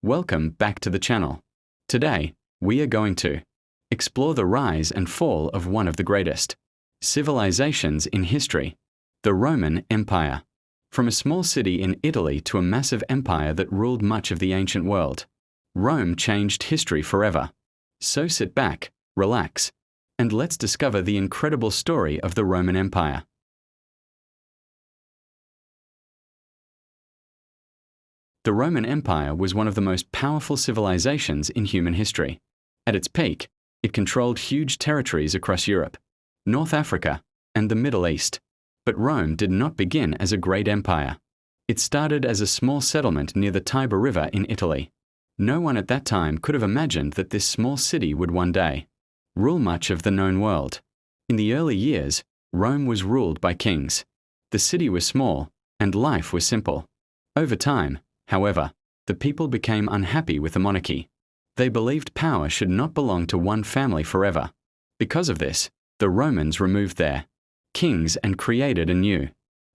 Welcome back to the channel. Today, we are going to explore the rise and fall of one of the greatest civilizations in history, the Roman Empire. From a small city in Italy to a massive empire that ruled much of the ancient world, Rome changed history forever. So sit back, relax, and let's discover the incredible story of the Roman Empire. The Roman Empire was one of the most powerful civilizations in human history. At its peak, it controlled huge territories across Europe, North Africa, and the Middle East. But Rome did not begin as a great empire. It started as a small settlement near the Tiber River in Italy. No one at that time could have imagined that this small city would one day rule much of the known world. In the early years, Rome was ruled by kings. The city was small, and life was simple. Over time, however, the people became unhappy with the monarchy. They believed power should not belong to one family forever. Because of this, the Romans removed their kings and created a new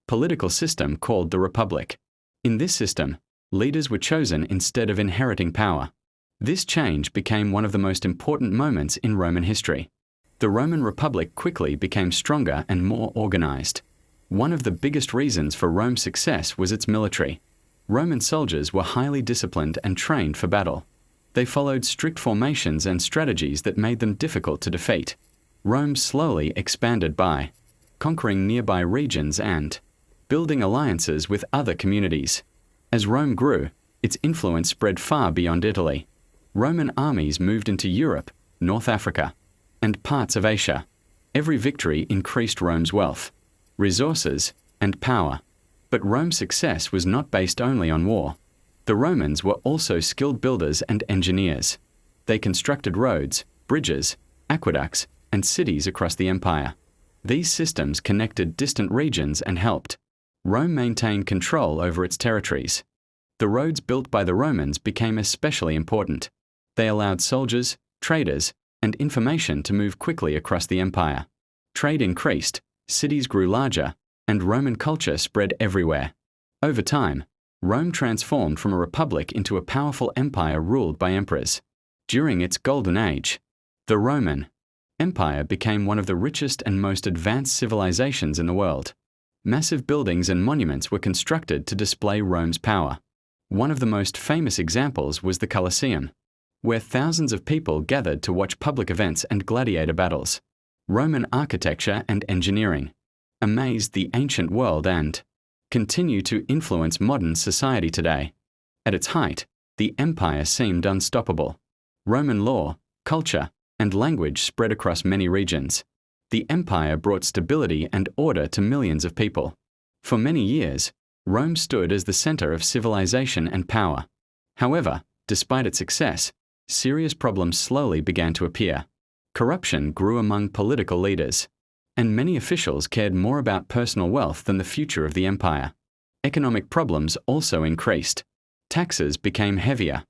political system called the Republic. In this system, leaders were chosen instead of inheriting power. This change became one of the most important moments in Roman history. The Roman Republic quickly became stronger and more organized. One of the biggest reasons for Rome's success was its military. Roman soldiers were highly disciplined and trained for battle. They followed strict formations and strategies that made them difficult to defeat. Rome slowly expanded by conquering nearby regions and building alliances with other communities. As Rome grew, its influence spread far beyond Italy. Roman armies moved into Europe, North Africa, and parts of Asia. Every victory increased Rome's wealth, resources, and power. But Rome's success was not based only on war. The Romans were also skilled builders and engineers. They constructed roads, bridges, aqueducts, and cities across the empire. These systems connected distant regions and helped Rome maintain control over its territories. The roads built by the Romans became especially important. They allowed soldiers, traders, and information to move quickly across the empire. Trade increased, cities grew larger, and Roman culture spread everywhere. Over time, Rome transformed from a republic into a powerful empire ruled by emperors. During its golden age, the Roman Empire became one of the richest and most advanced civilizations in the world. Massive buildings and monuments were constructed to display Rome's power. One of the most famous examples was the Colosseum, where thousands of people gathered to watch public events and gladiator battles. Roman architecture and engineering amazed the ancient world and continue to influence modern society today. At its height, the empire seemed unstoppable. Roman law, culture, and language spread across many regions. The empire brought stability and order to millions of people. For many years, Rome stood as the center of civilization and power. However, despite its success, serious problems slowly began to appear. Corruption grew among political leaders, and many officials cared more about personal wealth than the future of the empire. Economic problems also increased. Taxes became heavier,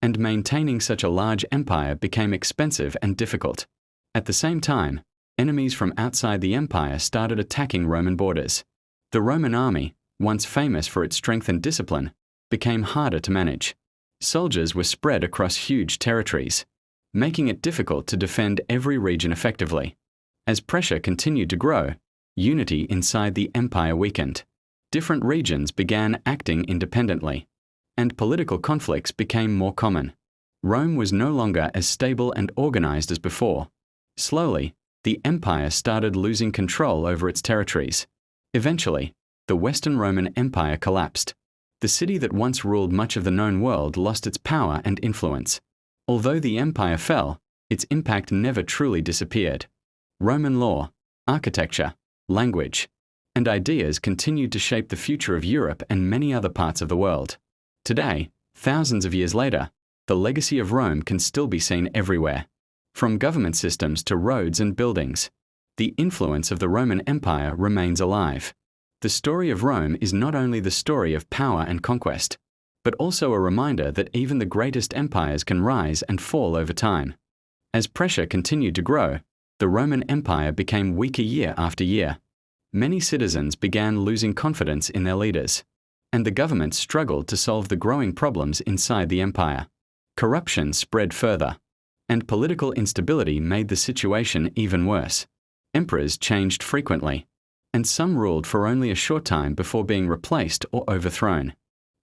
and maintaining such a large empire became expensive and difficult. At the same time, enemies from outside the empire started attacking Roman borders. The Roman army, once famous for its strength and discipline, became harder to manage. Soldiers were spread across huge territories, making it difficult to defend every region effectively. As pressure continued to grow, unity inside the empire weakened. Different regions began acting independently, and political conflicts became more common. Rome was no longer as stable and organized as before. Slowly, the empire started losing control over its territories. Eventually, the Western Roman Empire collapsed. The city that once ruled much of the known world lost its power and influence. Although the empire fell, its impact never truly disappeared. Roman law, architecture, language, and ideas continued to shape the future of Europe and many other parts of the world. Today, thousands of years later, the legacy of Rome can still be seen everywhere. From government systems to roads and buildings, the influence of the Roman Empire remains alive. The story of Rome is not only the story of power and conquest, but also a reminder that even the greatest empires can rise and fall over time. As pressure continued to grow, the Roman Empire became weaker year after year. Many citizens began losing confidence in their leaders. and the government struggled to solve the growing problems inside the empire. Corruption spread further, and political instability made the situation even worse. Emperors changed frequently, and some ruled for only a short time before being replaced or overthrown.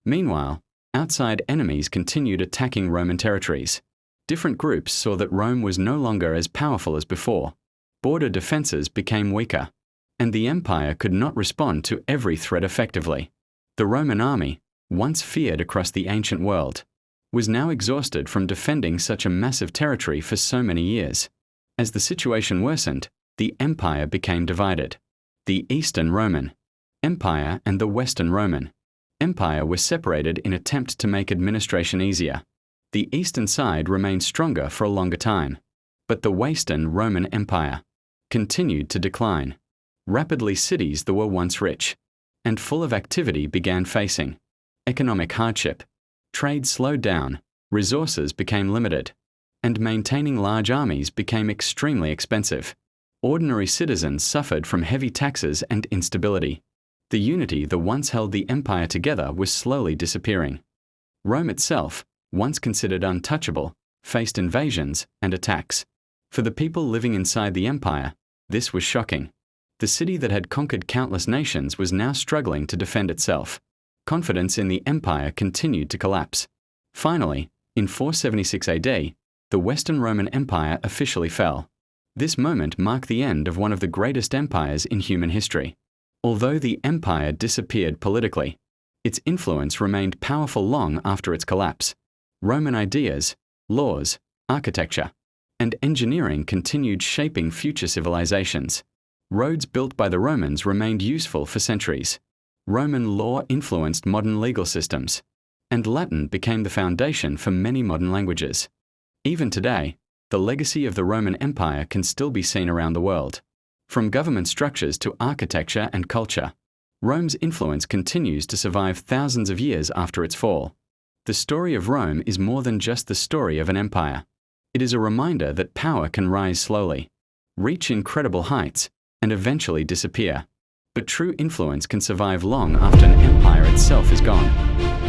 Meanwhile, outside enemies continued attacking Roman territories. Different groups saw that Rome was no longer as powerful as before. Border defenses became weaker, and the empire could not respond to every threat effectively. The Roman army, once feared across the ancient world, was now exhausted from defending such a massive territory for so many years. As the situation worsened, the empire became divided. The Eastern Roman Empire and the Western Roman Empire were separated in an attempt to make administration easier. The eastern side remained stronger for a longer time, but the Western Roman Empire continued to decline. Rapidly, cities that were once rich and full of activity began facing economic hardship. Trade slowed down, resources became limited, and maintaining large armies became extremely expensive. Ordinary citizens suffered from heavy taxes and instability. The unity that once held the empire together was slowly disappearing. Rome itself, once considered untouchable, faced invasions and attacks. For the people living inside the empire, this was shocking. The city that had conquered countless nations was now struggling to defend itself. Confidence in the empire continued to collapse. Finally, in 476 AD, the Western Roman Empire officially fell. This moment marked the end of one of the greatest empires in human history. Although the empire disappeared politically, its influence remained powerful long after its collapse. Roman ideas, laws, architecture, and engineering continued shaping future civilizations. Roads built by the Romans remained useful for centuries. Roman law influenced modern legal systems, and Latin became the foundation for many modern languages. Even today, the legacy of the Roman Empire can still be seen around the world. From government structures to architecture and culture, Rome's influence continues to survive thousands of years after its fall. The story of Rome is more than just the story of an empire. It is a reminder that power can rise slowly, reach incredible heights, and eventually disappear. But true influence can survive long after an empire itself is gone.